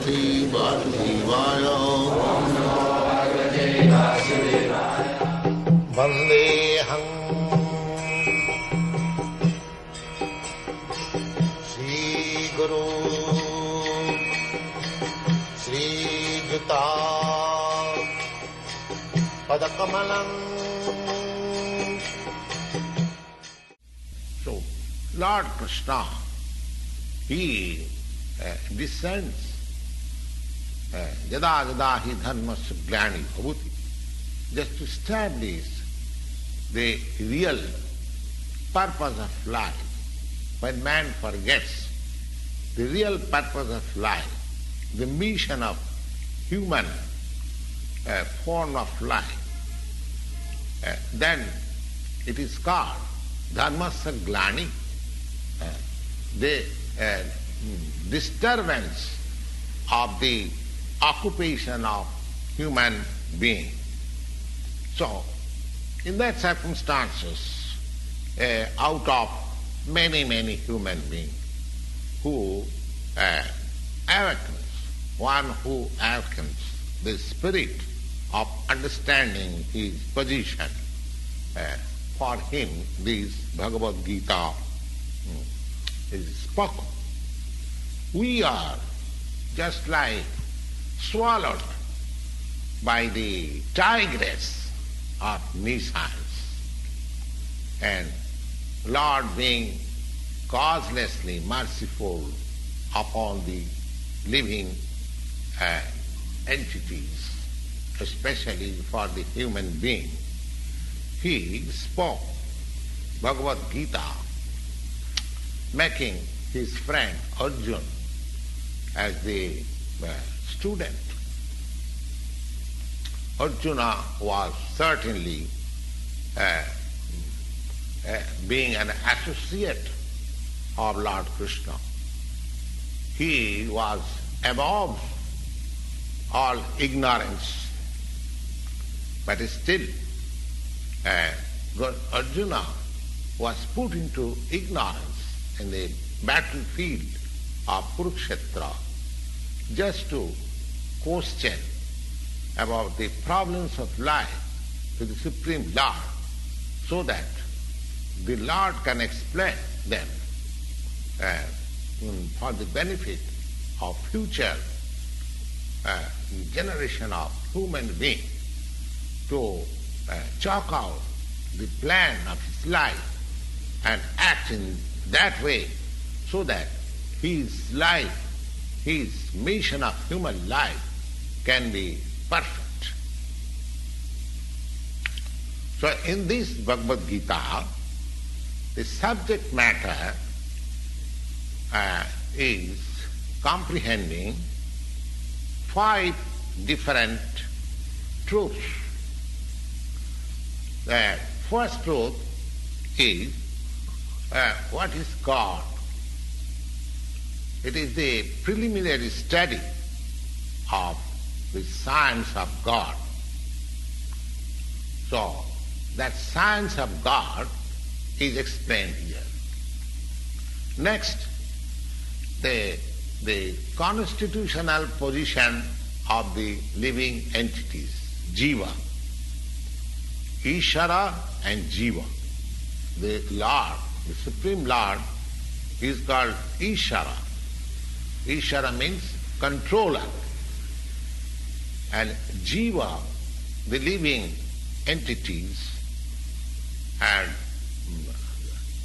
Parvati Vasudevaya. Vandeham Shri Guru Shri Juta Padakamalam. So, Lord Krishna, he descends yada yada hi dharmasya glani bhavuti, just to establish the real purpose of life. When man forgets the real purpose of life, the mission of human form of life, then it is called dharmasya glani, the disturbance of the occupation of human being. So, in that circumstances, out of many human beings who awakens, one who awakens the spirit of understanding his position, for him this Bhagavad Gita is spoken. We are just like swallowed by the tigress of nescience, and Lord being causelessly merciful upon the living entities, especially for the human being, he spoke Bhagavad Gita, making his friend Arjuna as the student. Arjuna was certainly being an associate of Lord Krishna. He was above all ignorance, but still Arjuna was put into ignorance in the battlefield of Kurukshetra just to question about the problems of life to the Supreme Lord, so that the Lord can explain them for the benefit of future generation of human beings, to chalk out the plan of his life and act in that way, so that his life, his mission of human life can be perfect. So in this Bhagavad Gita, the subject matter is comprehending 5 different truths. The first truth is what is God. It is the preliminary study of the science of God. So, that science of God is explained here. Next, the constitutional position of the living entities, Jiva. Ishara and Jiva. The Lord, the Supreme Lord, is called Ishara. Ishara means controller. And Jiva, the living entities, and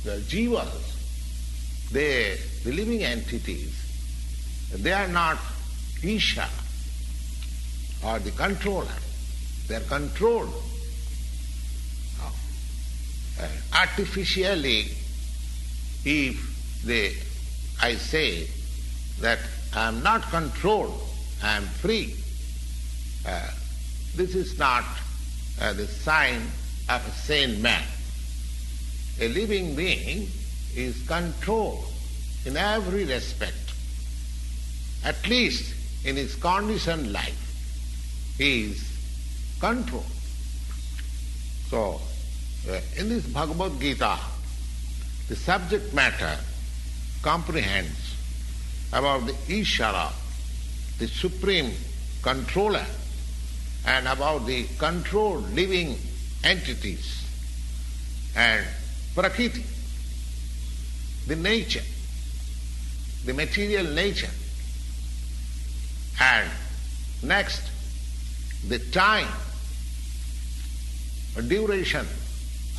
the Jivas, the living entities, they are not Ishara or the controller. They are controlled artificially. If I say that I am not controlled, I am free, this is not the sign of a sane man. A living being is controlled in every respect. At least in his conditioned life, he is controlled. So, in this Bhagavad Gita, the subject matter comprehends about the Ishara the supreme controller and about the controlled living entities and Prakriti, the nature, the material nature, and next the time, duration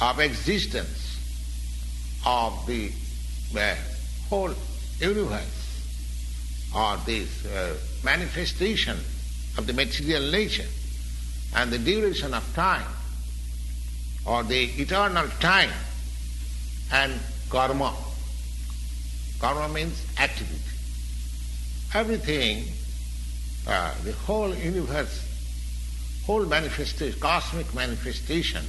of existence of the whole universe, or this manifestation of the material nature, and the duration of time, or the eternal time, and karma. Karma means activity. Everything, the whole universe, whole manifestation, cosmic manifestation,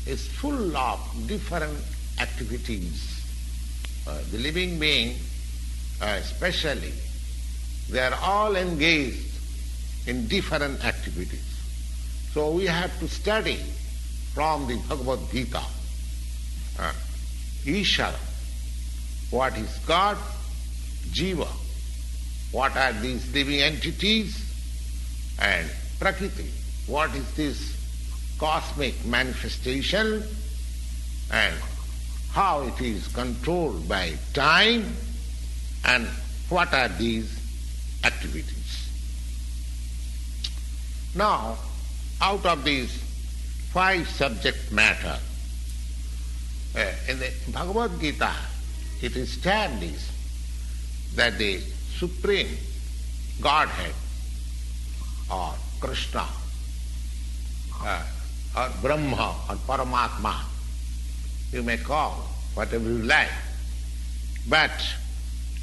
is full of different activities. The living being, especially, they are all engaged in different activities. So we have to study from the Bhagavad Gita, Ishara, what is God, Jiva, what are these living entities, and Prakriti, what is this cosmic manifestation, and how it is controlled by time, and what are these activities. Now, out of these 5 subject matter, in the Bhagavad Gita, it is established that the Supreme Godhead, or Krishna, or Brahma, or Paramatma, you may call whatever you like, but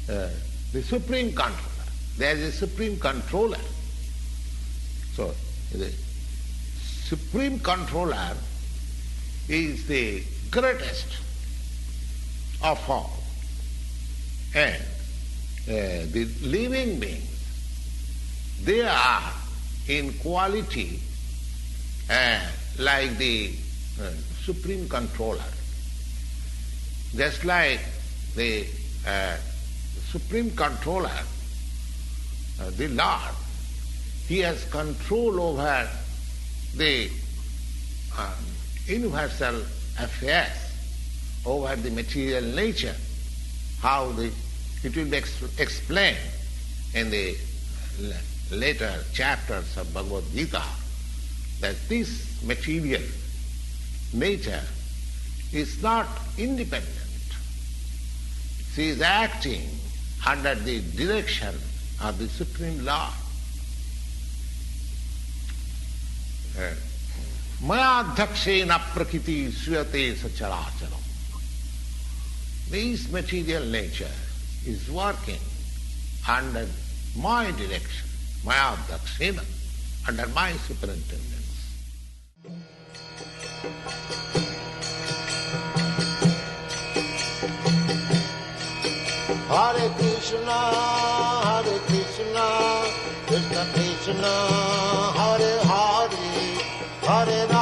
the Supreme Controller, there is a Supreme Controller. So, the Supreme Controller is the greatest of all. And the living beings, they are in quality like the Supreme Controller. Just like the Supreme Controller, the Lord, He has control over the universal affairs, over the material nature, how it will be explained in the later chapters of Bhagavad Gita, that this material nature is not independent. She is acting under the direction of the Supreme Lord. Maya dhakshena prakriti suyate sacharacharam. This material nature is working under my direction, Maya dhakshena, under my superintendence. Hare Krishna, Krishna Krishna, Hare Hare, Hare